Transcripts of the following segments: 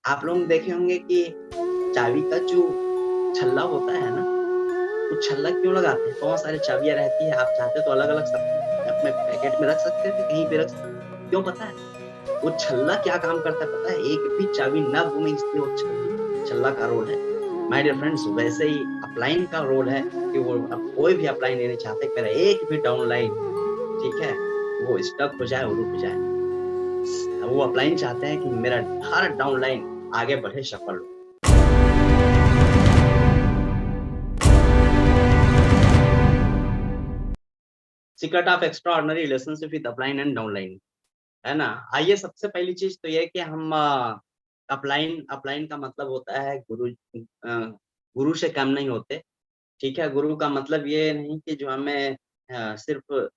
आप लोग देखे होंगे कि चाबी का जो छल्ला होता है ना, वो छल्ला क्यों लगाते हैं? बहुत सारी चाबियां रहती है, आप चाहते तो अलग अलग सब अपने पैकेट में रख सकते थे, कहीं पे रख सकते, क्यों पता है? वो छल्ला क्या काम करता है पता है? एक भी चाबी ना घूमे, इसलिए वो छल्ला का रोल है। माय डियर फ्रेंड्स, वैसे ही अपलाइन का रोल है कि वो अब कोई भी अपलाइन नहीं चाहते कि मेरा एक भी डाउनलाइन, ठीक है, वो स्टक हो जाए और रुक जाए। वो अपलाइन चाहते हैं कि मेरा हर डाउनलाइन आगे बढ़े, सफल हो। Secret of extra ordinary relationship with upline and downline, है ना? आइए, सबसे पहली चीज तो ये है कि हम अपलाइन अपलाइन का मतलब होता है गुरु। गुरु से कम नहीं होते, ठीक है। गुरु का मतलब ये नहीं कि जो हमें सिर्फ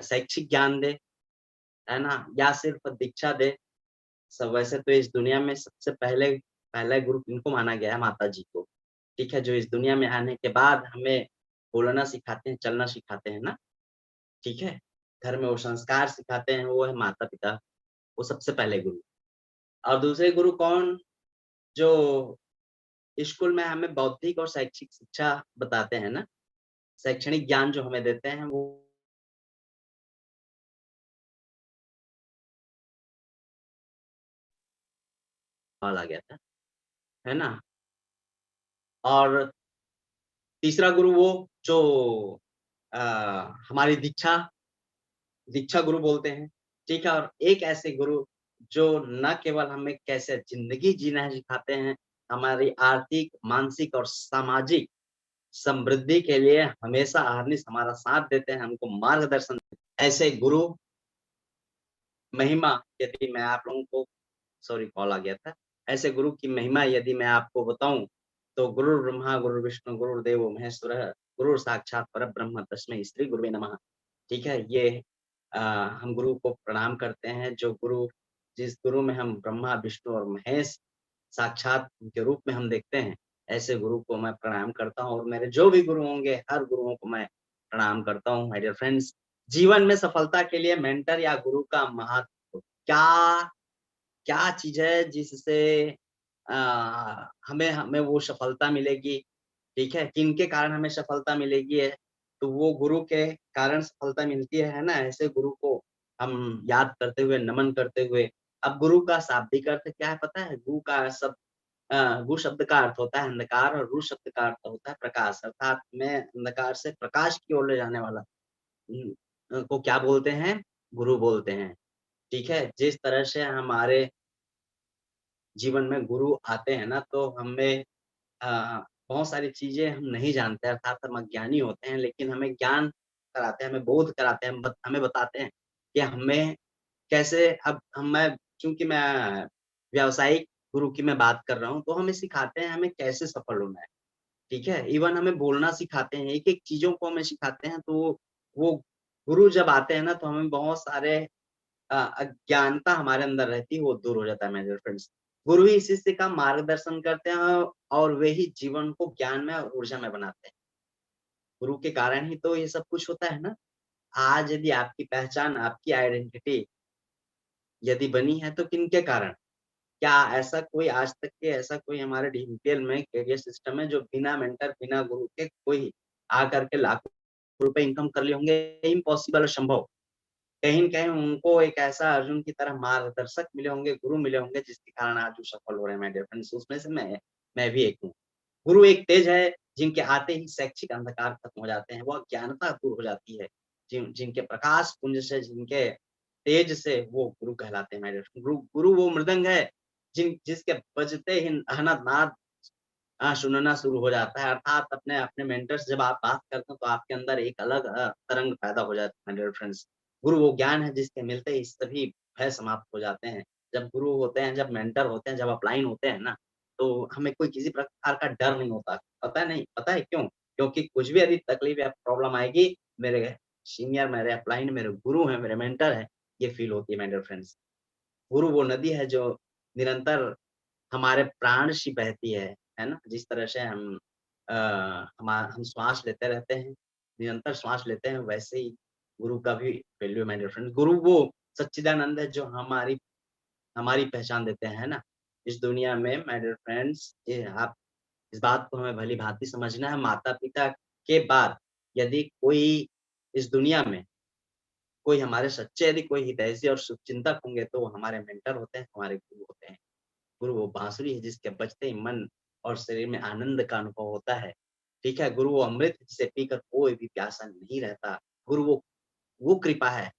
शैक्षिक ज्ञान दे, है ना, या सिर्फ दीक्षा दे। सब वैसे तो इस दुनिया में सबसे पहले पहला गुरु किनको माना गया है? माता जी को, ठीक है। जो इस दुनिया में आने के बाद हमें बोलना सिखाते हैं, चलना सिखाते हैं ना, ठीक है। घर में वो संस्कार सिखाते हैं, वो है माता पिता, वो सबसे पहले गुरु। और दूसरे गुरु कौन? जो स्कूल में हमें बौद्धिक और शैक्षिक शिक्षा बताते हैं ना, शैक्षणिक ज्ञान जो हमें देते हैं, वो आ गया था, है ना। और तीसरा गुरु वो जो अ, हमारी दीक्षा दीक्षा गुरु बोलते हैं, ठीक है। और एक ऐसे गुरु जो न केवल हमें कैसे ज़िंदगी जीना है सिखाते हैं, हमारी आर्थिक, मानसिक और सामाजिक समृद्धि के लिए हमेशा अहरनिश हमारा साथ देते हैं, हमको मार्गदर्शन देते हैं। ऐसे गुरु महिमा यदि मैं आप लोगों को, सॉरी कॉल आ गया था। ऐसे गुरु की महिमा यदि मैं आपको बताऊँ, तो गुरु ब्रह्मा, गुरु विष्णु, गुरुदेवो महेश्वरः, गुरु साक्षात् परब्रह्म तस्मै श्री गुरुवे नमः। ठीक है? ये हम गुरु को प्रणाम करते हैं, जो गुरु जिस गुरु में हम ब्रह्मा, विष्णु और महेश साक्षात उनके रूप में हम देखते हैं, ऐसे गुरु को मैं प्रणाम करता हूँ। और मेरे जो भी गुरु होंगे, हर गुरुओं को मैं प्रणाम करता हूँ। माय डियर फ्रेंड्स, जीवन में सफलता के लिए मेंटर या गुरु का महत्व क्या क्या चीज़ है जिससे अ, हमें हमें वो सफलता मिलेगी, ठीक है? किनके कारण हमें सफलता मिलेगी है, तो वो गुरु के कारण सफलता मिलती है ना? ऐसे गुरु को हम याद करते हुए, नमन करते हुए। अब गुरु का शाब्दिक अर्थ क्या है पता है? गु शब्द का अर्थ होता है अंधकार और रू शब्द का अर्थ होता है प्रकाश, अर्थात मैं अंधकार से प्रकाश की ओर ले जाने वाला को क्या बोलते हैं? गुरु बोलते हैं, ठीक है? जिस तरह से हमारे जीवन में गुरु आते हैं ना, तो हमें बहुत सारी चीज़ें हम नहीं जानते, अर्थात हम अज्ञानी होते हैं, लेकिन हमें ज्ञान कराते हैं, हमें बोध कराते हैं, हमें बताते हैं कि हमें कैसे। अब हम मैं चूँकि मैं व्यावसायिक गुरु की मैं बात कर रहा हूँ, तो हमें सिखाते हैं हमें कैसे सफल होना है, ठीक है? इवन हमें बोलना सिखाते हैं, एक-एक चीज़ों को हमें सिखाते हैं, तो वो गुरु जब आते हैं ना, तो हमें बहुत सारे अज्ञानता हमारे अंदर रहती है, वो दूर हो जाता है मेरे फ्रेंड्स। गुरु ही शिष्य का मार्गदर्शन करते हैं और वे ही जीवन को ज्ञान में और ऊर्जा में बनाते हैं। गुरु के कारण ही तो ये सब कुछ होता है ना। आज यदि आपकी पहचान, आपकी आइडेंटिटी यदि बनी है तो किनके कारण? क्या ऐसा कोई आज तक के ऐसा कोई हमारे डीपीएल में करियर सिस्टम है जो बिना मेंटर, बिना गुरु के कोई आकर के लाखों रुपए इनकम कर लिए होंगे? इम्पॉसिबल, असंभव। कहीं न कहीं उनको एक ऐसा अर्जुन की तरह मार्गदर्शक मिले होंगे, गुरु मिले होंगे जिसके कारण आज वो सफल हो रहे हैं माय डियर फ्रेंड्स, उसमें से मैं भी एक हूँ। गुरु एक तेज है जिनके आते ही शैक्षिक अंधकार खत्म हो जाते हैं, वो अज्ञानता दूर हो जाती है। जिनके प्रकाश पुंज से, जिनके तेज से वो गुरु कहलाते हैं माय डियर। गुरु वो मृदंग है जिसके बजते ही अहनद नाद सुनना शुरू हो जाता है, अर्थात अपने अपने मेंटर से जब आप बात करते हो तो आपके अंदर एक अलग तरंग पैदा हो जाती है माय डियर फ्रेंड्स। गुरु वो ज्ञान है जिसके मिलते ही सभी भय समाप्त हो जाते हैं। जब गुरु होते हैं, जब मेंटर होते हैं, जब अपलाइन होते हैं ना, तो हमें कोई किसी प्रकार का डर नहीं होता। पता है क्यों? क्योंकि कुछ भी यदि तकलीफ या प्रॉब्लम आएगी, मेरे सीनियर, मेरे अपलाइन, मेरे गुरु हैं, मेरे मेंटर हैं, ये फील होती है माय डियर फ्रेंड्स। गुरु वो नदी है जो निरंतर हमारे प्राण से बहती है ना? जिस तरह से अ, हम श्वास लेते रहते हैं, निरंतर श्वास लेते हैं, वैसे ही गुरु का भी वैल्यू है माय डियर फ्रेंड्स। गुरु वो सच्चिदानंद है जो हमारी हमारी पहचान देते हैं, है ना? इस दुनिया में माय डियर फ्रेंड्स, ये आप इस बात को हमें भली-भाँति समझना है, माता-पिता के बाद यदि कोई इस दुनिया में कोई हमारे सच्चे यदि कोई हितैषी और शुभचिंतक होंगे तो वो हमारे मेंटर होते हैं, हमारे गुरु होते हैं। गुरु वो बाँसुरी है जिसके बजते ही मन और शरीर में आनंद का अनुभव होता है। ठीक है? गुरु वो अमृत है जिसे पीकर कोई भी प्यासा नहीं रहता। गुरु वो कृपा है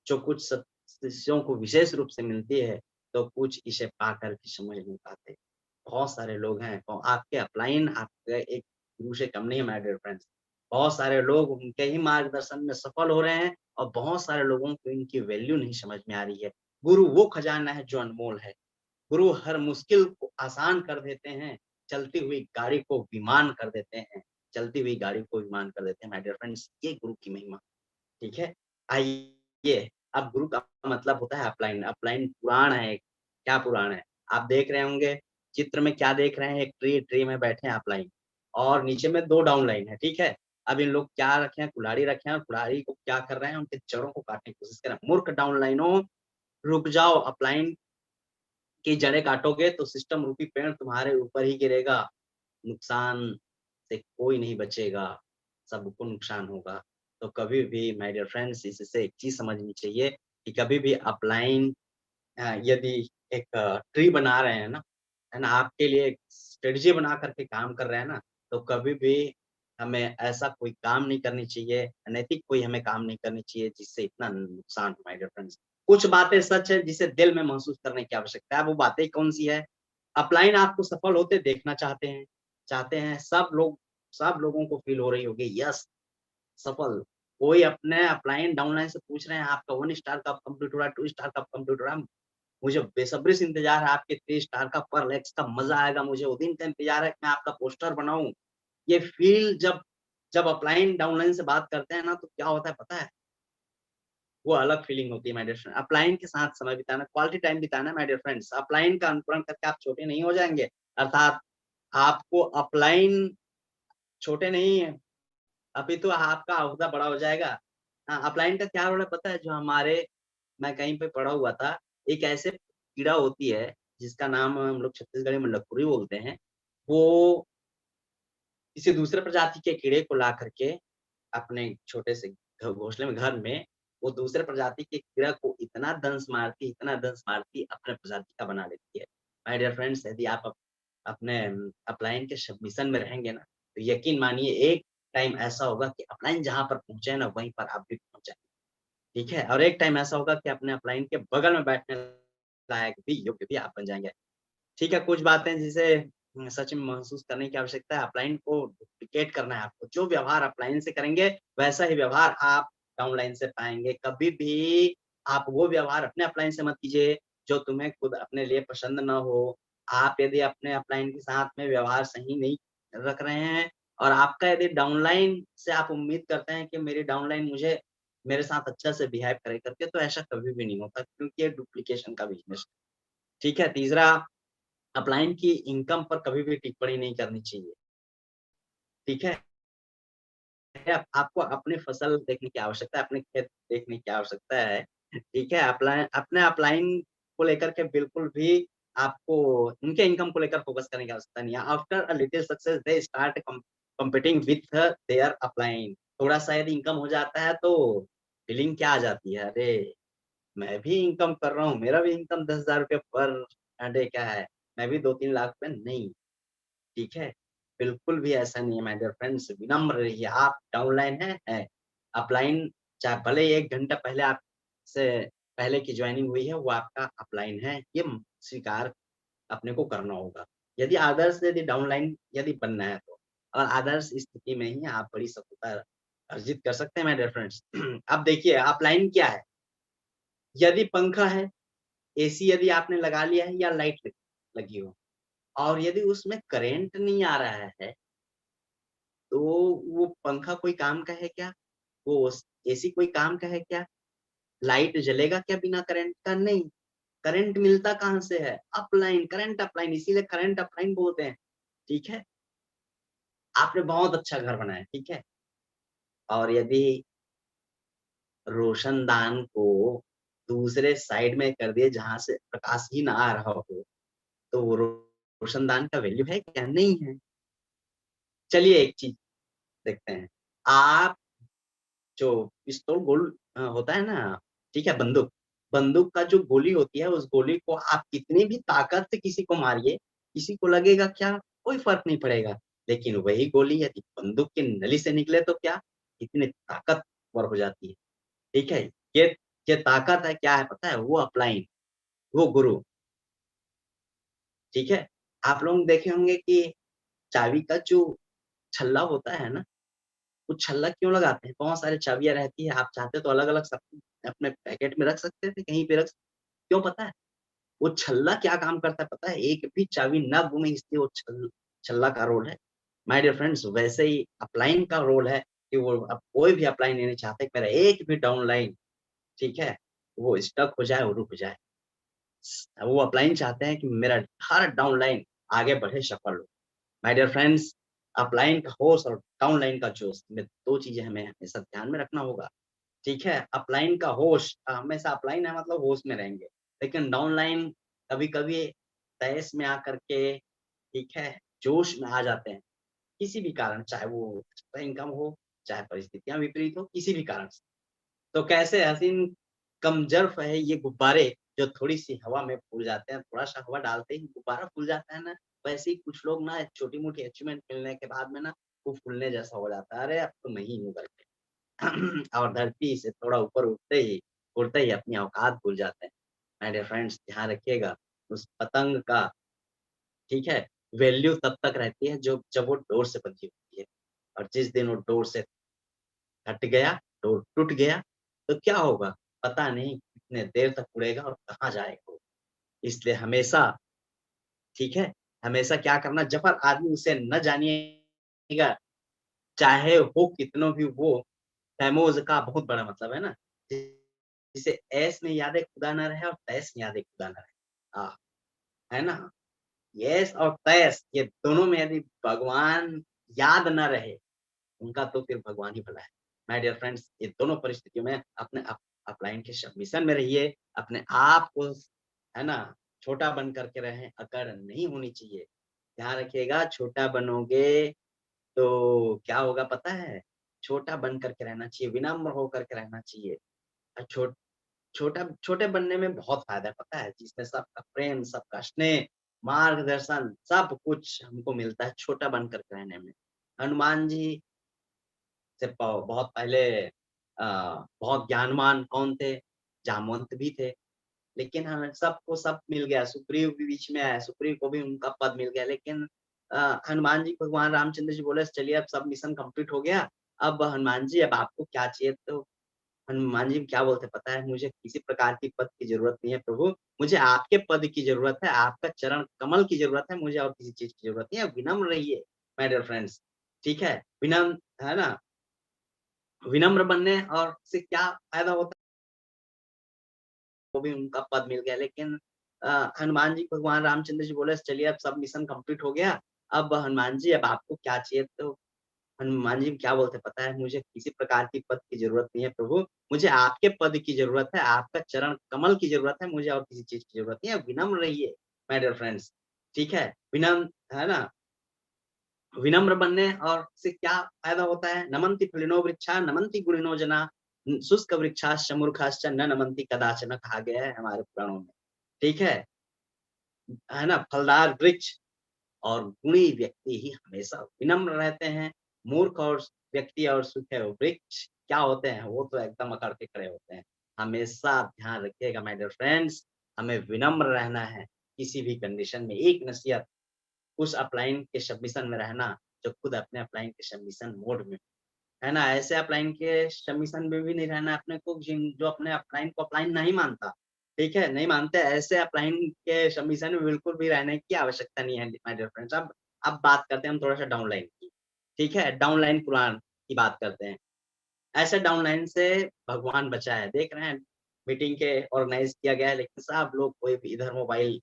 जो कुछ शिष्यों को विशेष रूप से मिलती है, तो कुछ इसे पाकर भी समझ नहीं पाते। बहुत सारे लोग हैं और आपके अपलाइन आपके एक गुरु से कम नहीं है माय डियर फ्रेंड्स। बहुत सारे लोग उनके ही मार्गदर्शन में सफल हो रहे हैं और बहुत सारे लोगों को इनकी वैल्यू नहीं समझ में आ रही है। गुरु वो खजाना है जो अनमोल है। गुरु हर मुश्किल को आसान कर देते हैं, चलती हुई गाड़ी को विमान कर देते हैं, चलती हुई गाड़ी को विमान कर देते हैं माय डियर फ्रेंड्स, ये गुरु की महिमा। ठीक है? आइए, अब गुरु का मतलब होता है अपलाइन, अपलाइन पुराण है एक। क्या पुराण है? आप देख रहे होंगे चित्र में क्या देख रहे हैं, एक ट्री में बैठे हैं अपलाइन और नीचे में 2 डाउनलाइन है, ठीक है? अब इन लोग क्या रखे हैं, कुल्हाड़ी रखे हैं और कुल्हाड़ी को क्या कर रहे हैं, उनके जड़ों को काटने की कोशिश कर रहे हैं। मूर्ख डाउनलाइनों, रुक जाओ, अपलाइन की जड़ें काटोगे तो सिस्टम रूपी पेड़ तुम्हारे ऊपर ही गिरेगा। नुकसान से कोई नहीं बचेगा, सबको नुकसान होगा। तो कभी भी माय डियर फ्रेंड्स इससे एक चीज़ समझनी चाहिए कि कभी भी अपलाइन यदि एक ट्री बना रहे हैं ना, है ना? आपके लिए एक स्ट्रेटजी बना कर के काम कर रहे हैं ना, तो कभी भी हमें ऐसा कोई काम नहीं करनी चाहिए, अनैतिक कोई हमें काम नहीं करनी चाहिए जिससे इतना नुकसान हो माय डियर फ्रेंड्स। कुछ बातें सच है जिसे दिल में महसूस करने की आवश्यकता है, वो बातें कौन-सी है? अपलाइन आपको सफल होते देखना चाहते हैं सब लोगों को फ़ील हो रही होगी यस सफल। कोई अपने अपलाइन डाउनलाइन से पूछ रहे हैं आपका 1 स्टार कब कंप्लीट हो रहा है, 2 स्टार कब कंप्लीट हो रहा है? मुझे बेसब्री से इंतज़ार है आपके 3 स्टार का, पर लैक्स का मज़ा आएगा, मुझे वो दिन का इंतज़ार है कि मैं आपका पोस्टर बनाऊँ। ये फ़ील जब जब अपलाइन डाउनलाइन से बात करते हैं ना तो क्या होता है पता है? वो अलग फ़ीलिंग होती है माय डियर फ्रेंड। अपलाइन के साथ समय बिताना, क्वालिटी टाइम बिताना माय डियर फ्रेंड्स। अपलाइन का अनुकरण करके आप छोटे नहीं हो जाएँगे, अर्थात आपको अपलाइन छोटे नहीं है, अपितु आपका ओहदा बड़ा हो जाएगा। अपलाइन का क्या रोल है पता है? जो हमारे मैं कहीं पे पढ़ा हुआ था, एक ऐसे कीड़ा होती है, जिसका नाम हम लोग छत्तीसगढ़ी में लखुरी बोलते हैं। वो किसी दूसरे प्रजाति के कीड़े को ला करके अपने छोटे से घोंसले में घर में, वो दूसरे प्रजाति के कीड़ा को इतना दंश मारती, अपने प्रजाति का बना लेती है। माय डियर फ्रेंड्स यदि आप अपने अपलाइन के सबमिशन में रहेंगे ना, तो यकीन मानिए एक टाइम ऐसा होगा कि अपलाइन जहाँ पर पहुँचे ना, वहीं पर आप भी पहुँच जाएँगे। ठीक है? और एक टाइम ऐसा होगा कि अपने अपलाइन के बगल में बैठने लायक भी योग्य भी आप बन जाएँगे। ठीक है, कुछ बातें जिसे सच में महसूस करने की आवश्यकता है, अपलाइन को डुप्लिकेट करना है आपको। जो व्यवहार अपलाइन से करेंगे, वैसा ही व्यवहार आप डाउनलाइन से पाएँगे। कभी भी आप वो व्यवहार अपने अपलाइन से मत कीजिए, जो तुम्हें खुद अपने लिए पसंद ना हो। आप यदि अपने अपलाइन के साथ में व्यवहार सही नहीं रख रहे हैं और आपका यदि डाउनलाइन से आप उम्मीद करते हैं कि मेरी डाउनलाइन मुझे मेरे साथ अच्छा से बिहेव करे करके, तो ऐसा कभी भी नहीं होता क्योंकि ये डुप्लीकेशन का बिज़नेस है। ठीक है? तीसरा अपलाइन की इनकम पर कभी भी टिप्पणी नहीं करनी चाहिए, ठीक है? आपको अपनी फसल देखने की आवश्यकता है, अपने खेत देखने की आवश्यकता है, ठीक है? अपने अपलाइन को लेकर के बिल्कुल भी आपको उनके इनकम को लेकर फोकस करने की आवश्यकता नहीं है। After a little success they start competing with their upline. थोड़ा-सा यदि इनकम हो जाता है तो फीलिंग क्या आ जाती है, अरे! मैं भी इनकम कर रहा हूँ, मेरा भी इनकम ₹10,000 पर डे का है, मैं भी 2-3 लाख पे नहीं। ठीक है? बिल्कुल भी ऐसा नहीं है माय डियर फ्रेंड्स, विनम्र रहिए, आप डाउनलाइन हैं, हैं। अपलाइन चाहे भले ही 1 घंटा पहले आपसे पहले की जॉइनिंग हुई है, वो आपका अपलाइन है, ये स्वीकार अपने को करना होगा। यदि आदर्श यदि डाउनलाइन यदि बनना है तो और आदर्श स्थिति में ही आप बड़ी सफलता अर्जित कर सकते हैं माय डियर फ्रेंड्स। अब देखिए अपलाइन क्या है? यदि पंखा है, एसी यदि आपने लगा लिया है या लाइट लगी हो और यदि उसमें करंट नहीं आ रहा है तो वो पंखा कोई काम का है क्या? वो एसी कोई काम का है क्या? लाइट जलेगा क्या बिना करंट का? नहीं। करंट मिलता कहाँ से है? अपलाइन, करंट अपलाइन इसीलिए करंट अपलाइन बोलते हैं, ठीक है? आपने बहुत अच्छा घर बनाया, ठीक है? और यदि रोशनदान को दूसरे साइड में कर दिए जहाँ से प्रकाश ही ना आ रहा हो, तो वो रोशनदान का वैल्यू है क्या? नहीं है। चलिए एक चीज़ देखते हैं। आप जो पिस्तौल गोल होता है ना, ठीक है, बंदूक, बंदूक का जो गोली होती है, उस गोली को आप कितनी भी ताकत से किसी को मारिए, किसी को लगेगा क्या? कोई फ़र्क नहीं पड़ेगा। लेकिन वही गोली यदि बंदूक की नली से निकले तो क्या? कितनी ताकतवर हो जाती है, ठीक है? ये ये ताकत है, क्या है पता है? वो अपलाइन, वो गुरु, ठीक है? आप लोग देखे होंगे कि चाबी का जो छल्ला होता है ना, वो छल्ला क्यों लगाते हैं? बहुत सारी चाबियाँ रहती है, आप चाहते तो अलग-अलग सब अपने पैकेट में रख सकते थे, कहीं पे रख क्यों पता है? वो छल्ला क्या काम करता है पता है? एक भी चाबी ना गुमे इसलिए वो छल्ला का रोल है। माय डियर फ्रेंड्स, वैसे ही अपलाइन का रोल है कि वो अब कोई भी अपलाइन ये नहीं चाहता कि मेरा एक भी डाउन लाइन, ठीक है, वो स्टक हो जाए और रुक जाए। वो अपलाइन चाहते हैं कि मेरा हर डाउन लाइन आगे बढ़े, सफल हो। माय डियर फ्रेंड्स, अपलाइन का होश और डाउन लाइन का जोश में 2 चीज़ें हमें हमेशा ध्यान में रखना होगा। ठीक है? अपलाइन का होश हमेशा अपलाइन है मतलब होश में रहेंगे। लेकिन डाउनलाइन कभी-कभी तैश में आकर के, ठीक है, जोश में आ जाते हैं। किसी भी कारण, चाहे वो एक्स्ट्रा इनकम हो, चाहे परिस्थितियाँ विपरीत हो, किसी भी कारण से। तो कैसे हसीन कमजर्फ है ये गुब्बारे जो थोड़ी-सी हवा में फूल जाते हैं, थोड़ा-सा हवा डालते ही गुब्बारा फूल जाता है ना, वैसे ही कुछ लोग ना छोटी-मोटी अचीवमेंट मिलने के बाद में ना, वो फूलने जैसा हो जाता है, अरे अब तो मैं ही हूँ करके। और धरती से थोड़ा ऊपर उड़ते ही अपनी औकात भूल जाते हैं। माय डियर फ्रेंड्स, ध्यान रखिएगा, उस पतंग का, ठीक है, वैल्यू तब तक रहती है जब वो डोर से बंधी होती है और जिस दिन वो डोर से हट गया, डोर टूट गया, तो क्या होगा? पता नहीं कितने देर तक उड़ेगा और कहाँ जाएगा वो। इसलिए हमेशा, ठीक है, हमेशा क्या करना, जब तक आदमी उसे न जानिएगा, चाहे हो कितनों भी वो, तैमूज़ का बहुत बड़ा मतलब है ना, जिसे ऐश में याद खुदा ना रहे और तैश में याद खुदा ना रहे। है ना? ऐश और तैश ये दोनों में यदि भगवान याद ना रहे, उनका तो फिर भगवान ही भला है। माय डियर फ्रेंड्स, ये दोनों परिस्थितियों में अपने अपलाइन के सबमिशन में रहिए, अपने आप को, है ना, छोटा बन करके रहें, अकड़ नहीं होनी चाहिए। ध्यान रखिएगा, छोटा बनोगे तो क्या होगा पता है? छोटा बन कर के रहना चाहिए, विनम्र होकर के रहना चाहिए। छोटे बनने में बहुत फ़ायदा है पता है? जिसमें सबका प्रेम, सबका स्नेह, मार्गदर्शन सब कुछ हमको मिलता है छोटा बन कर के रहने में। हनुमान जी से प बहुत पहले बहुत ज्ञानवान कौन थे? जामवंत भी थे। लेकिन हाँ, सबको सब मिल गया, सुग्रीव भी बीच में आए, सुग्रीव को भी उनका पद मिल गया, लेकिन हनुमान जी को भगवान रामचंद्र जी बोले चलिए अब सब मिशन कंप्लीट हो गया, अब हनुमान जी अब आपको क्या चाहिए? तो हनुमान जी क्या बोलते हैं पता है? मुझे किसी प्रकार की पद की ज़रूरत नहीं है प्रभु, मुझे आपके पद की ज़रूरत है, आपका चरण कमल की ज़रूरत है, मुझे और किसी चीज़ की ज़रूरत नहीं है, विनम्र रहिए माय डियर फ्रेंड्स, ठीक है? विनम्र, है ना? विनम्र बनने और से क्या फ़ायदा होता है? वो भी उनका पद मिल गया, लेकिन हनुमान जी को भगवान रामचंद्र जी बोले चलिए अब सब मिशन कंप्लीट हो गया, अब हनुमान जी अब आपको क्या चाहिए? तो हनुमान जी क्या बोलते हैं पता है? मुझे किसी प्रकार की पद की ज़रूरत नहीं है प्रभु, मुझे आपके पद की ज़रूरत है, आपका चरण कमल की ज़रूरत है, मुझे और किसी चीज़ की ज़रूरत नहीं है, विनम्र रहिए माय डियर फ्रेंड्स, ठीक है? विनम्र, है ना? विनम्र बनने और से क्या फ़ायदा होता है? नमन्ति फलिनो वृक्षा नमन्ति गुणिनो जना, शुष्क वृक्षाश्च मूर्खाश्च न नमन्ति कदाचन कहा गया है हमारे पुराणों में, ठीक है ना? फलदार वृक्ष और गुणी व्यक्ति ही हमेशा विनम्र रहते हैं। मूर्ख और व्यक्ति और सूखे वृक्ष क्या होते हैं? वो तो एकदम अकड़ के खड़े होते हैं। हमेशा ध्यान रखिएगा माय डियर फ्रेंड्स, हमें विनम्र रहना है, किसी भी कंडीशन में। एक नसीहत, उस अपलाइन के सबमिशन में रहना, जो खुद अपने अपलाइन के सबमिशन मोड में, है ना? ऐसे अपलाइन के सबमिशन में भी नहीं रहना अपने को जो अपने अपलाइन को अपलाइन नहीं मानता, ठीक है? नहीं मानते, ऐसे अपलाइन के सबमिशन में बिल्कुल भी रहने की आवश्यकता नहीं है माय डियर फ्रेंड्स। अब बात करते हैं हम थोड़ा-सा डाउनलाइन की, ठीक है? डाउनलाइन पुराण की बात करते हैं। ऐसे डाउनलाइन से भगवान बचाए। देख रहे हैं मीटिंग के ऑर्गेनाइज़ किया गया है, लेकिन सब लोग कोई भी इधर मोबाइल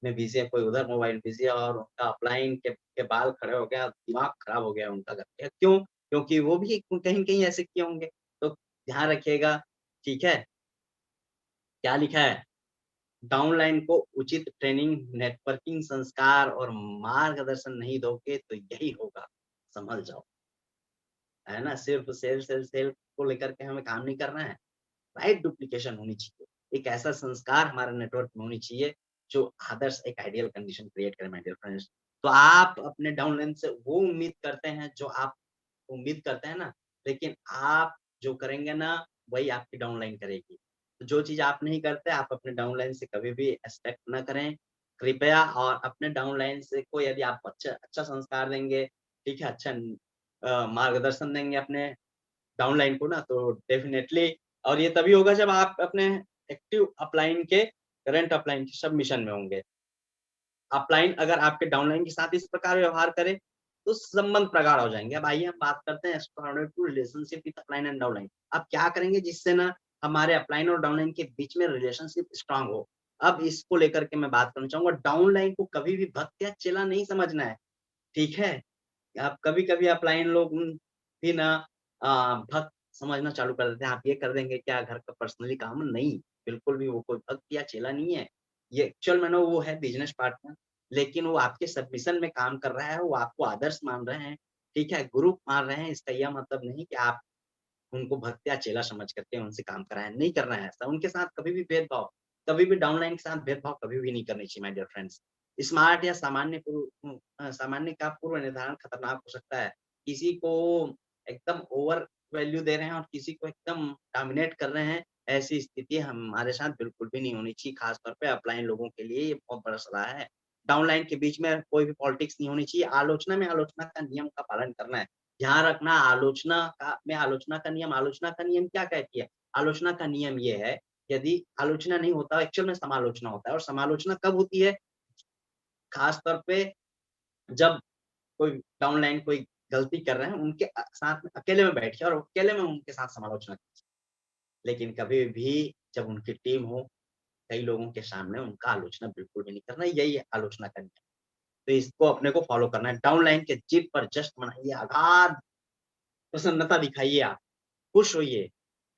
में बिज़ी है, कोई उधर मोबाइल बिज़ी है और उनका अपलाइन के बाल खड़े हो गया, दिमाग खराब हो गया उनका करके। क्यों? क्योंकि वो भी कहीं-कहीं ऐसे किए होंगे। तो ध्यान रखिएगा, ठीक है? क्या लिखा है? डाउनलाइन को उचित ट्रेनिंग, नेटवर्किंग, संस्कार और मार्गदर्शन नहीं दोगे तो यही होगा, संभल जाओ। है ना? सिर्फ़ सेल्फ को लेकर के हमें काम नहीं करना है, राइट डुप्लीकेशन होनी चाहिए। एक ऐसा संस्कार हमारे नेटवर्क में होनी चाहिए, जो आदर्श एक आइडियल कंडीशन क्रिएट करे माय डियर फ्रेंड्स। तो आप अपने डाउनलाइन से वो उम्मीद करते हैं जो आप उम्मीद करते हैं ना, लेकिन आप जो करेंगे ना, वही आपकी डाउनलाइन करेगी। तो जो चीज़ आप नहीं करते, आप अपने डाउनलाइन से कभी भी एक्सपेक्ट ना करें। कृपया और अपने डाउनलाइन से को यदि आप अच्छा अच्छा संस्कार देंगे, ठीक है, अच्छा मार्गदर्शन देंगे अपने डाउनलाइन को ना, तो डेफ़िनेटली और ये तभी होगा जब आप अपने एक्टिव अपलाइन के करंट अपलाइन के सबमिशन में होंगे। अपलाइन अगर आपके डाउनलाइन के साथ इस प्रकार व्यवहार करे, तो संबंध प्रगाढ़ हो जाएँगे। अब आइए हम बात करते हैं extraordinary relationship with upline and downline. अब क्या करेंगे जिससे ना हमारे अपलाइन और डाउनलाइन के बीच में रिलेशनशिप स्ट्रॉन्ग हो। अब इसको लेकर के मैं बात करना चाहूँगा, डाउनलाइन को कभी भी भक्त या चेला नहीं समझना है, ठीक है? आप कभी-कभी अपलाइन लोग भी ना भक्त समझना चालू कर देते हैं, आप ये कर देंगे क्या घर का पर्सनली काम? नहीं, बिल्कुल भी वो कोई भक्त या चेला नहीं है। ये एक्चुअल में ना वो है बिज़नेस पार्टनर, लेकिन वो आपके सबमिशन में काम कर रहा है, वो आपको आदर्श मान रहे हैं, ठीक है? गुरु मान रहे हैं, इसका यह मतलब नहीं कि आप उनको भक्त या चेला समझ करके उनसे काम कराएँ, नहीं करना है ऐसा। उनके साथ कभी भी भेदभाव, कभी भी डाउनलाइन के साथ भेदभाव कभी भी नहीं करनी चाहिए माय डियर फ्रेंड्स। स्मार्ट या सामान्य का पूर्व निर्धारण खतरनाक हो सकता है। किसी को एकदम ओवर वैल्यू दे रहे हैं और किसी को एकदम डोमिनेट कर रहे हैं, ऐसी स्थिति हमारे साथ बिल्कुल भी नहीं होनी चाहिए, खास तौर पे अपलाइन लोगों के लिए ये बहुत बड़ा सलाह है। डाउनलाइन के बीच में कोई भी पॉलिटिक्स नहीं होनी चाहिए, आलोचना में आलोचना का नियम का पालन करना है। ध्यान रखना आलोचना का नियम क्या कहती है? आलोचना का नियम ये है, यदि आलोचना नहीं होता एक्चुअल में समालोचना होता है और समालोचना कब होती है? खास तौर पे जब कोई डाउनलाइन कोई गलती कर रहे हैं, उनके साथ में अकेले में बैठिए और अकेले में उनके साथ समालोचना कीजिए। लेकिन कभी भी जब उनकी टीम हो, कई लोगों के सामने उनका आलोचना बिल्कुल भी नहीं करना, यही है आलोचना का नियम। तो इसको अपने को फॉलो करना है। डाउनलाइन के जिद पर जश्न मनाइए, अगाध प्रसन्नता दिखाइए आप। खुश होइए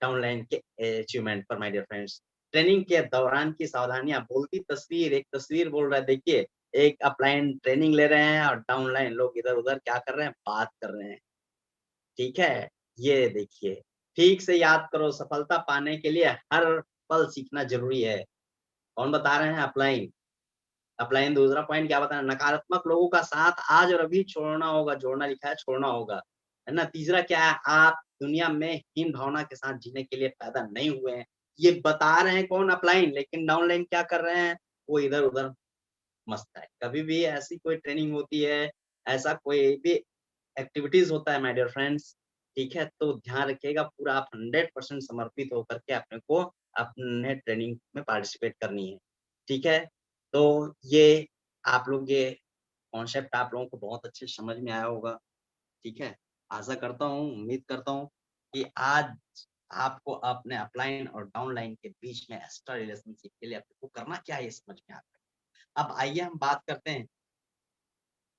डाउनलाइन के अचीवमेंट पर माय डियर फ्रेंड्स। ट्रेनिंग के दौरान की सावधानियाँ बोलती तस्वीर, एक तस्वीर बोल रहा है देखिए, एक अपलाइन ट्रेनिंग ले रहे हैं और डाउनलाइन लोग इधर-उधर क्या कर रहे हैं, बात कर रहे हैं, ठीक है? ये देखिए, ठीक से याद करो सफलता पाने के लिए हर पल सीखना ज़रूरी है। कौन बता रहे हैं अपलाइन? अपलाइन दूसरा पॉइंट क्या बता रहे हैं, नकारात्मक लोगों का साथ आज और अभी छोड़ना होगा, जोड़ना लिखा है छोड़ना होगा, है ना? तीसरा क्या है, आप दुनिया में हीन भावना के साथ जीने के लिए पैदा नहीं हुए हैं। ये बता रहे हैं कौन अपलाइन, लेकिन डाउनलाइन क्या कर रहे हैं, वो इधर-उधर मस्त है। कभी भी ऐसी कोई ट्रेनिंग होती है, ऐसा कोई भी एक्टिविटीज़ होता है माय डियर फ्रेंड्स, ठीक है? तो ध्यान रखिएगा पूरा आप 100% समर्पित होकर के अपने को अपने ट्रेनिंग में पार्टिसिपेट करनी है, ठीक है? तो ये आप लोग ये कॉन्सेप्ट आप लोगों को बहुत अच्छे से समझ में आया होगा, ठीक है? आशा करता हूँ, उम्मीद करता हूँ कि आज आपको अपने अपलाइन और डाउनलाइन के बीच में एक्स्ट्रा रिलेशनशिप के लिए आपको करना क्या है ये समझ में आ गया। अब आइए हम बात करते हैं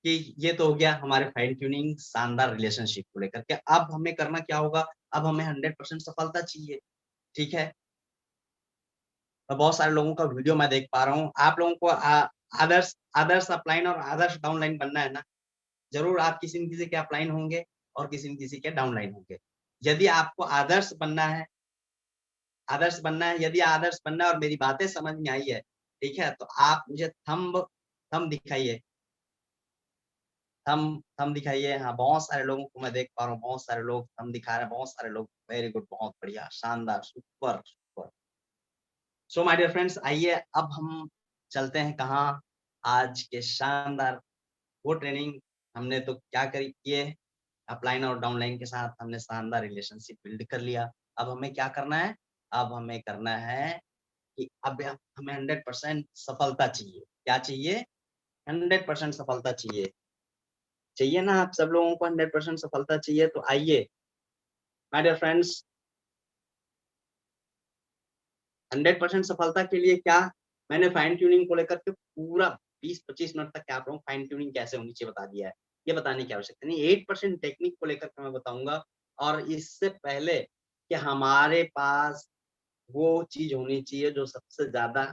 कि ये तो हो गया हमारे फाइन ट्यूनिंग शानदार रिलेशनशिप को लेकर के। अब हमें करना क्या होगा? अब हमें 100% सफलता चाहिए, ठीक है? बहुत सारे लोगों का वीडियो मैं देख पा रहा हूँ। आप लोगों को आदर्श आदर्श अपलाइन और आदर्श डाउनलाइन बनना है ना? ज़रूर आप किसी न किसी के अपलाइन होंगे और किसी न किसी के डाउनलाइन होंगे। यदि आपको यदि आदर्श बनना है और मेरी बातें समझ में आई है, ठीक है? तो आप मुझे थंब दिखाइए। थंब दिखाइए। हाँ, बहुत सारे लोगों को मैं देख पा रहा हूँ, बहुत सारे लोग थंब दिखा रहे हैं, बहुत सारे लोग वेरी गुड, बहुत बढ़िया, शानदार, super, super. So my dear friends आइए अब हम चलते हैं कहाँ? आज के शानदार वो ट्रेनिंग हमने तो क्या करी किए अपलाइन और डाउनलाइन के साथ हमने शानदार रिलेशनशिप बिल्ड कर लिया। अब हमें क्या करना है? अब हमें करना है कि अब हमें 100% सफलता चाहिए। क्या चाहिए? 100% सफलता चाहिए। चाहिए ना आप सब लोगों को 100% सफलता चाहिए तो आइए माय डियर फ्रेंड्स 100% सफलता के लिए क्या मैंने फाइन ट्यूनिंग को लेकर के पूरा 20-25 मिनट तक आप लोगों को फाइन ट्यूनिंग कैसे होनी चाहिए बता दिया है। ये बताने की आवश्यकता नहीं। 8% टेक्निक को लेकर के मैं बताऊँगा और इससे पहले कि हमारे पास वो चीज़ होनी चाहिए जो सबसे ज़्यादा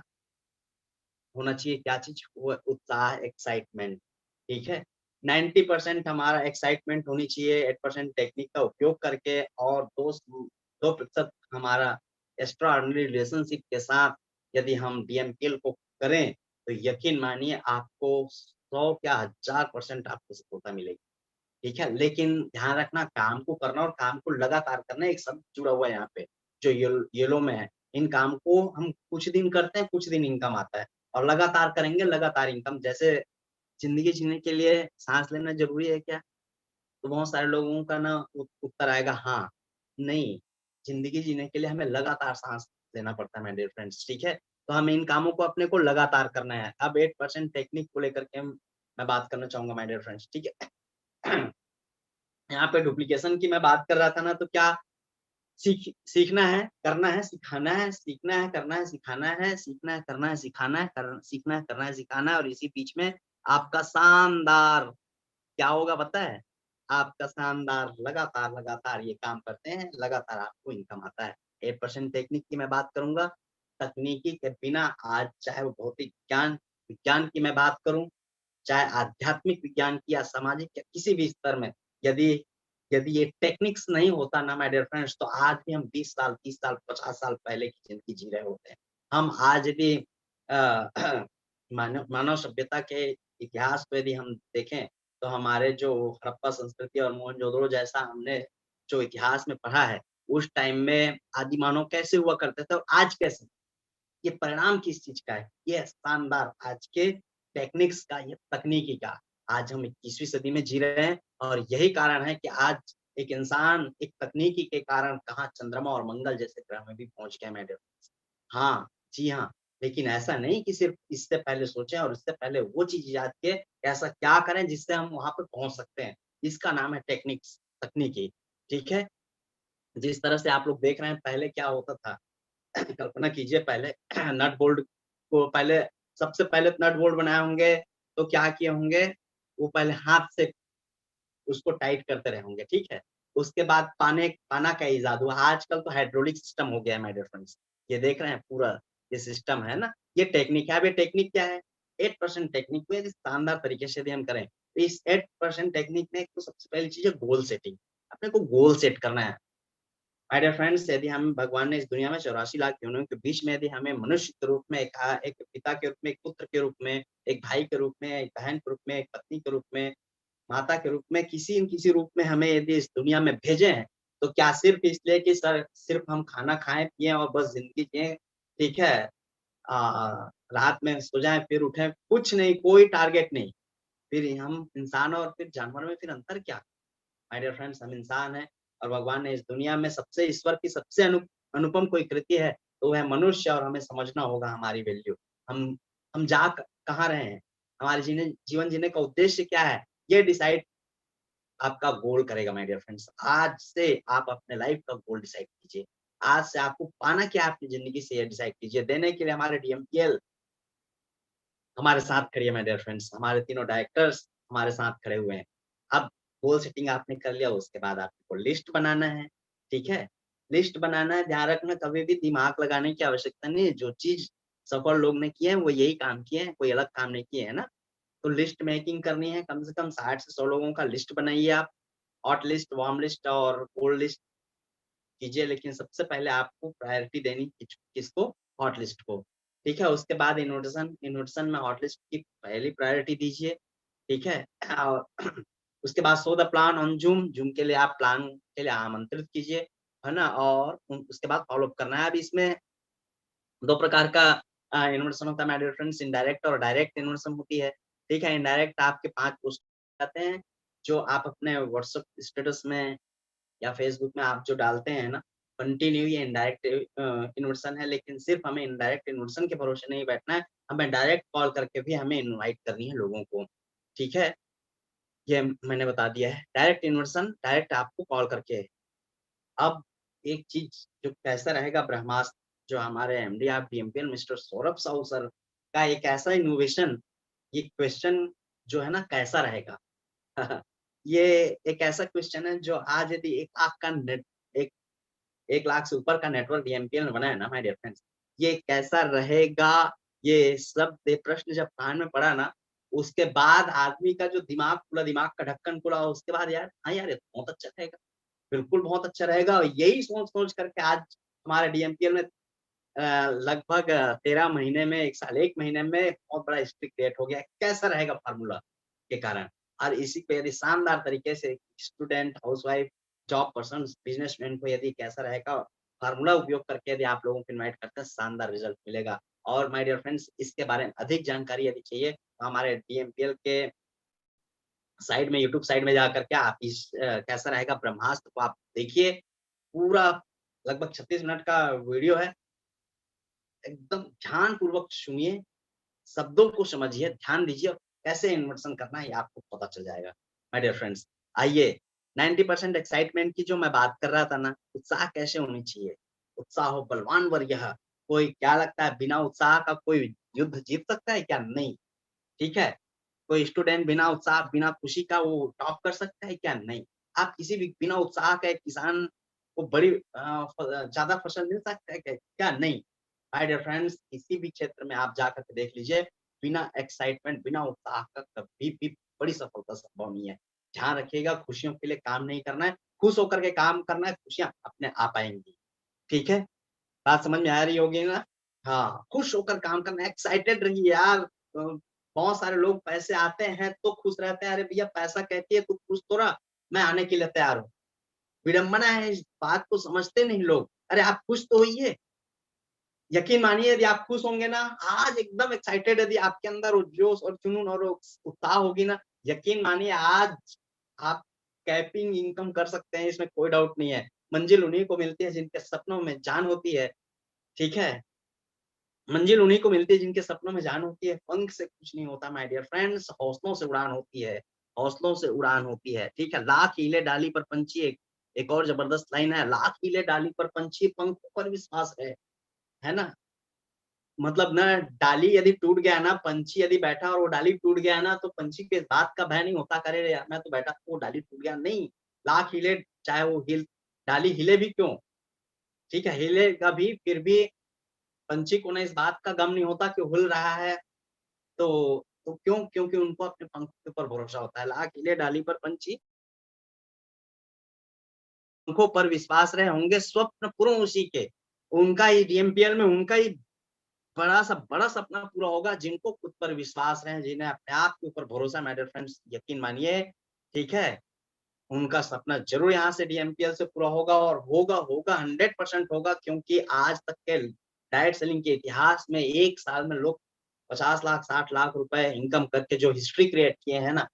होना चाहिए क्या चीज़? वो उत्साह, एक्साइटमेंट, ठीक है? 90% हमारा एक्साइटमेंट होनी चाहिए, 8% टेक्निक का उपयोग करके और 2% हमारा एक्स्ट्रा ऑर्डिनरी रिलेशनशिप के साथ यदि हम डीएमपीएल को करें, तो यकीन मानिए आपको 100 क्या 1000% आपको सफलता मिलेगी। ठीक है? लेकिन ध्यान रखना काम को करना और काम को लगातार करना एक शब्द जुड़ा हुआ है यहाँ पे, जो येलो में है। इन काम को हम कुछ दिन करते हैं, कुछ दिन इनकम आता है और लगातार करेंगे, लगातार इनकम। जैसे ज़िंदगी जीने के लिए साँस लेना ज़रूरी है क्या? तो बहुत सारे लोगों का ना उत्तर आएगा हाँ। नहीं, ज़िंदगी जीने के लिए हमें लगातार साँस लेना पड़ता है माय डियर फ्रेंड्स, ठीक है? तो हमें इन कामों को अपने को लगातार करना है। अब 8% टेक्निक को लेकर के मैं बात करना चाहूँगा माय डियर फ्रेंड्स, ठीक है? यहाँ पे डुप्लीकेशन की मैं बात कर रहा था ना, तो क्या सीखना है, करना है, सिखाना है, सीखना है, करना है, सिखाना है, सीखना है, करना है, सिखाना है, सीखना है, करना है, सिखाना है और इसी बीच में आपका शानदार क्या होगा पता है? आपका शानदार लगातार ये काम करते हैं, लगातार आपको इनकम आता है। 8% टेक्निक की मैं बात करूँगा, तकनीकी के बिना आज चाहे वो भौतिक विज्ञान की मैं बात करूँ, चाहे आध्यात्मिक विज्ञान की या सामाजिक या किसी भी स्तर में, यदि यदि ये टेक्निक्स नहीं होता ना माय डियर फ्रेंड्स, तो आज भी हम 20 साल, 30 साल, 50 साल पहले की ज़िंदगी जी रहे होते हैं। हम आज भी अ, मानव सभ्यता के इतिहास को यदि हम देखें, तो हमारे जो हड़प्पा संस्कृति और मोहनजोदड़ो जैसा हमने जो इतिहास में पढ़ा है, उस टाइम में आदि मानव कैसे हुआ करते थे और आज कैसे? ये परिणाम किस चीज़ का है? ये शानदार आज के टेक्निक्स का, ये तकनीकी का। आज हम 21वीं सदी में जी रहे हैं और यही कारण है कि आज एक इंसान एक तकनीकी के कारण कहाँ चंद्रमा और मंगल जैसे ग्रह में भी पहुँच गया मेरे। हाँ, जी हाँ। लेकिन ऐसा नहीं कि सिर्फ़ इससे पहले सोचें और इससे पहले वो चीज़ इजाद किए कि ऐसा क्या करें जिससे हम वहाँ पे पहुँच सकते हैं। इसका नाम है टेक्निक्स, तकनीकी, ठीक है? जिस तरह से आप लोग देख रहे हैं पहले क्या होता था कल्पना कीजिए पहले नट बोल्ट को पहले सबसे पहले नट बोल्ट बनाए होंगे, तो क्या किए होंगे, वो पहले हाथ से उसको टाइट करते रहे होंगे, ठीक है? उसके बाद पाना का इज़ाद हुआ, आजकल तो हाइड्रोलिक सिस्टम हो गया है माय डियर फ्रेंड्स। ये देख रहे हैं पूरा ये सिस्टम है ना, ये टेक्निक है। अब ये टेक्निक क्या है? 8% टेक्निक को यदि शानदार तरीके से यदि हम करें, तो इस 8% टेक्निक में एक तो सबसे पहली चीज़ है गोल सेटिंग। अपने को गोल सेट करना है। माय डियर फ्रेंड्स, यदि हम भगवान ने इस दुनिया में 84 लाख योनियों के बीच में यदि हमें मनुष्य के रूप में एक पिता के रूप में, एक पुत्र के रूप में, एक भाई के रूप में, एक बहन के रूप में, एक पत्नी के रूप में, माता के रूप में, किसी न किसी रूप में हमें यदि इस दुनिया में भेजे हैं, तो क्या सिर्फ़ इसलिए कि सर सिर्फ़ हम खाना खाएँ, पिएँ और बस ज़िंदगी जिएँ, ठीक है? रात में सो जाएँ, फिर उठें, कुछ नहीं, कोई टारगेट नहीं। फिर हम इंसान और फिर जानवर में फिर अंतर क्या? माय डियर फ्रेंड्स, हम इंसान हैं और भगवान ने इस दुनिया में सबसे ईश्वर की सबसे अनुपम कोई कृति है, तो वो है मनुष्य और हमें समझना होगा हमारी वैल्यू। हम हम जा क कहाँ रहे हैं? हमारे जीवन जीने का उद्देश्य क्या है? ये डिसाइड आपका गोल करेगा माय डियर फ्रेंड्स। आज से आप अपने लाइफ का गोल डिसाइड कीजिए। आज से आपको पाना क्या है अपनी ज़िंदगी से ये डिसाइड कीजिए। देने के लिए हमारे डीएमपीएल हमारे साथ खड़ी है माय डियर फ्रेंड्स। हमारे तीनों डायरेक्टर्स हमारे साथ खड़े हुए हैं। अब गोल सेटिंग आपने कर लिया, उसके बाद आपको लिस्ट बनाना है, ठीक है? लिस्ट बनाना है, ध्यान रखना कभी भी दिमाग लगाने की आवश्यकता नहीं है। जो चीज़ सफल लोग ने किए हैं, वो यही काम किए हैं, कोई अलग काम नहीं किए हैं ना? तो लिस्ट मेकिंग करनी है, कम से कम 60 से 100 लोगों का लिस्ट बनाइए आप। हॉट लिस्ट, वार्म लिस्ट और कोल्ड लिस्ट कीजिए, लेकिन सबसे पहले आपको प्रायोरिटी देनी किसको? हॉट लिस्ट को, ठीक है? उसके बाद इन्विटेशन में हॉट लिस्ट की पहली प्रायोरिटी दीजिए, ठीक है? और उसके बाद show the plan on zoom, zoom के लिए आप प्लान के लिए आमंत्रित कीजिए, है ना? और उसके बाद फ़ॉलो अप करना है। अब इसमें 2 प्रकार का इन्विटेशन होता है माय डियर फ्रेंड्स, इनडायरेक्ट और डायरेक्ट इन्विटेशन होती है, ठीक है? इनडायरेक्ट आपके 5 पोस्ट आते हैं, जो आप अपने व्हाट्सएप स्टेटस में या फ़ेसबुक में आप जो डालते हैं ना, कंटिन्यू ये इनडायरेक्ट इन्विटेशन है, लेकिन सिर्फ़ हमें इनडायरेक्ट इन्विटेशन के भरोसे नहीं बैठना है, हमें डायरेक्ट कॉल करके भी हमें इनवाइट करनी है लोगों को, ठीक है? ये मैंने बता दिया है। डायरेक्ट इन्विटेशन डायरेक्ट आपको कॉल करके। अब एक चीज़ जो कैसा रहेगा ब्रह्मास्त्र, जो हमारे MD of DMPL mister Saurabh Sahu sir का एक ऐसा इनोवेशन, ये क्वेश्चन जो है ना कैसा रहेगा? ये एक ऐसा क्वेश्चन है जो आज यदि 1 लाख का नेट एक 1 लाख से ऊपर का नेटवर्क डीएमपीएल ने बनाया ना माय डियर फ्रेंड्स, ये कैसा रहेगा? ये सब प्रश्न जब कान में पड़ा ना, उसके बाद आदमी का जो दिमाग खुला, दिमाग का ढक्कन खुला, उसके बाद यार हाँ यार, ये तो बहुत अच्छा रहेगा, बिल्कुल बहुत अच्छा रहेगा। और यही सोच-सोच करके आज हमारे डीएमपीएल में लगभग 13 महीने में 1 साल 1 महीने में बहुत बड़ा हिस्ट्री क्रिएट हो गया। कैसा रहेगा फ़ॉर्मूला के कारण। और इसी पे यदि शानदार तरीके से student, housewife, job persons, businessman को यदि कैसा रहेगा फ़ॉर्मूला उपयोग करके यदि आप लोगों को इनवाइट करते हैं, शानदार रिज़ल्ट मिलेगा। और माय डियर फ्रेंड्स, इसके बारे में अधिक जानकारी यदि चाहिए तो हमारे डीएमपीएल के साइट में, यूट्यूब साइट में जाकर के आप कैसा रहेगा ब्रह्मास्त्र को आप देखिए। पूरा लगभग 36 मिनट का वीडियो है। एकदम ध्यानपूर्वक सुनिए, शब्दों को समझिए, ध्यान दीजिए और कैसे इन्वर्सन करना है ये आपको पता चल जाएगा। माय डियर फ्रेंड्स, आइए 90% एक्साइटमेंट की जो मैं बात कर रहा था ना, उत्साह कैसे होनी चाहिए? उत्साह हो बलवान वरीयः। कोई क्या लगता है बिना उत्साह का कोई युद्ध जीत सकता है क्या? नहीं, ठीक है? कोई स्टूडेंट बिना उत्साह, बिना खुशी का वो टॉप कर सकता है क्या? नहीं। आप किसी भी बिना उत्साह का एक किसान को बड़ी ज़्यादा फसल मिल सकता है क्या? क्या? नहीं। माय डियर फ्रेंड्स, किसी भी क्षेत्र में आप जाकर के देख लीजिए, बिना एक्साइटमेंट, बिना उत्साह का कभी भी बड़ी सफलता संभव नहीं है। ध्यान रखिएगा, खुशियों के लिए काम नहीं करना है, खुश होकर के काम करना है, खुशियाँ अपने आप आएँगी। ठीक है? बात समझ में आ रही होगी ना? हाँ, खुश होकर काम करना, एक्साइटेड रहिए यार। बहुत सारे लोग पैसे आते हैं तो खुश रहते हैं, अरे भैया पैसा कहती है तू खुश तो रह, मैं आने के लिए तैयार हूँ। विडंबना है, इस बात को समझते नहीं लोग। अरे आप खुश तो होइए। यकीन मानिए यदि आप खुश होंगे ना, आज एकदम एक्साइटेड यदि आपके अंदर वो जोश और जुनून और वो उत्साह होगी ना, यकीन मानिए आज आप कैपिंग इनकम कर सकते हैं, इसमें कोई डाउट नहीं है। मंजिल उन्हीं को मिलती है जिनके सपनों में जान होती है, ठीक है? मंजिल उन्हीं को मिलती है जिनके सपनों में जान होती है। पंख से कुछ नहीं होता माय डियर फ्रेंड्स, हौसलों से उड़ान होती है, हौसलों से उड़ान होती है, ठीक है? लाख हीले डाली पर पंछी, एक एक और ज़बरदस्त लाइन है, लाख हीले डाली पर पंछी, पंखों पर विश्वास है ना? मतलब ना, डाली यदि टूट गया ना, पंछी यदि बैठा और वो डाली टूट गया ना, तो पंछी को इस बात का भय नहीं होता, करे रे यार मैं तो बैठा था, वो डाली टूट गया, नहीं। लाख हिले, चाहे वो डाली हिले भी क्यों, ठीक है? हिलेगा भी, फिर भी पंछी को ना इस बात का गम नहीं होता कि हिल रहा है, तो क्यों? क्योंकि उनको अपने पंख के ऊपर भरोसा होता है। लाख हिले डाली पर पंछी, पंखों पर विश्वास रहे, होंगे स्वप्न पूर्ण उसी के। उनका ही डीएमपीएल में उनका ही बड़ा सपना पूरा होगा, जिनको खुद पर विश्वास है, जिन्हें अपने आप के ऊपर भरोसा है, माय डियर फ्रेंड्स, यकीन मानिए, ठीक है? उनका सपना ज़रूर यहाँ से डीएमपीएल से पूरा होगा और होगा 100% होगा, क्योंकि आज तक के डायरेक्ट सेलिंग के इतिहास में 1 साल में लोग 50 लाख, 60 लाख रुपए इनकम करके जो हिस्ट्री क्रिएट किए हैं ना,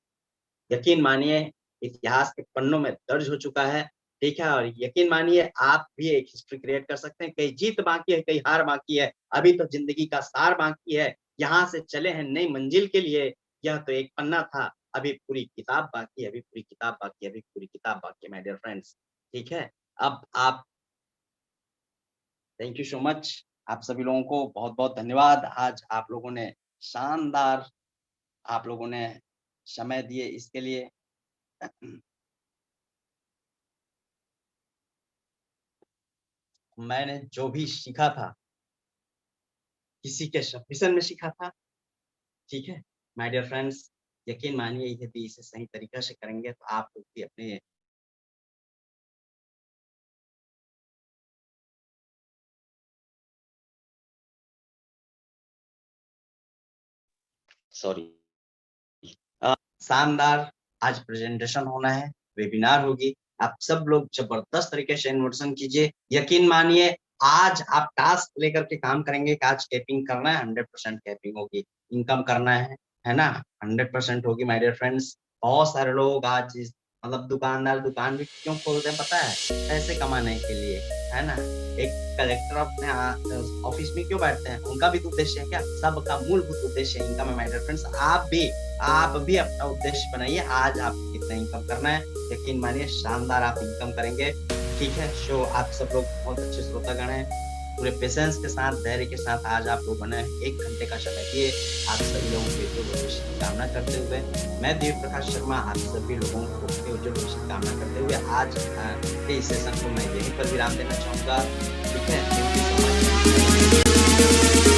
यकीन मानिए इतिहास के पन्नों में दर्ज हो चुका है, ठीक है? और यकीन मानिए आप भी एक हिस्ट्री क्रिएट कर सकते हैं, कहीं जीत बाकी है, कहीं हार बाकी है, अभी तो ज़िंदगी का सार बाकी है, यहाँ से चले हैं नई मंजिल के लिए, यह तो एक पन्ना था, अभी पूरी किताब बाकी है, अभी पूरी किताब बाकी है, अभी पूरी किताब बाकी है माय डियर फ्रेंड्स, ठीक है? अब आप, थैंक यू सो मच, आप सभी लोगों को बहुत-बहुत धन्यवाद। आज आप लोगों ने शानदार, आप लोगों ने समय दिए इसके लिए। मैंने जो भी सीखा था, किसी के सबमिशन में सीखा था, ठीक है? माय डियर फ्रेंड्स, यकीन मानिए यदि इसे सही तरीक़े से करेंगे तो आप लोग भी अपने, सॉरी, शानदार आज प्रेज़ेंटेशन होना है, वेबिनार होगी, आप सब लोग ज़बरदस्त तरीके से इन्वर्सन कीजिए। यकीन मानिए आज आप टास्क लेकर के काम करेंगे कि आज कैपिंग करना है, 100% कैपिंग होगी, इनकम करना है ना? 100% होगी माय डियर फ्रेंड्स। बहुत सारे लोग आज इस, मतलब दुकानदार दुकान भी क्यों खोलते हैं पता है? पैसे कमाने के लिए, है ना? एक कलेक्टर अपने ऑफिस में क्यों बैठते हैं? उनका भी तो उद्देश्य है क्या? सबका मूलभूत उद्देश्य इनकम है माय डियर फ्रेंड्स। आप भी अपना उद्देश्य बनाइए, आज आपको कितना इनकम करना है, यकीन मानिए शानदार आप इनकम करेंगे, ठीक है? सो आप सब लोग बहुत अच्छे श्रोतागण हैं, पूरे पेशेंस के साथ, धैर्य के साथ आज आप लोगों ने 1 घंटे का समय दिए, आप सभी लोगों के उज्ज्वल भविष्य की कामना करते हुए, मैं देव प्रकाश शर्मा आप सभी लोगों को अपने उज्ज्वल भविष्य की कामना करते हुए आज के इस सेशन को मैं यहीं पर विराम देना चाहूँगा, ठीक है? Thank you so much.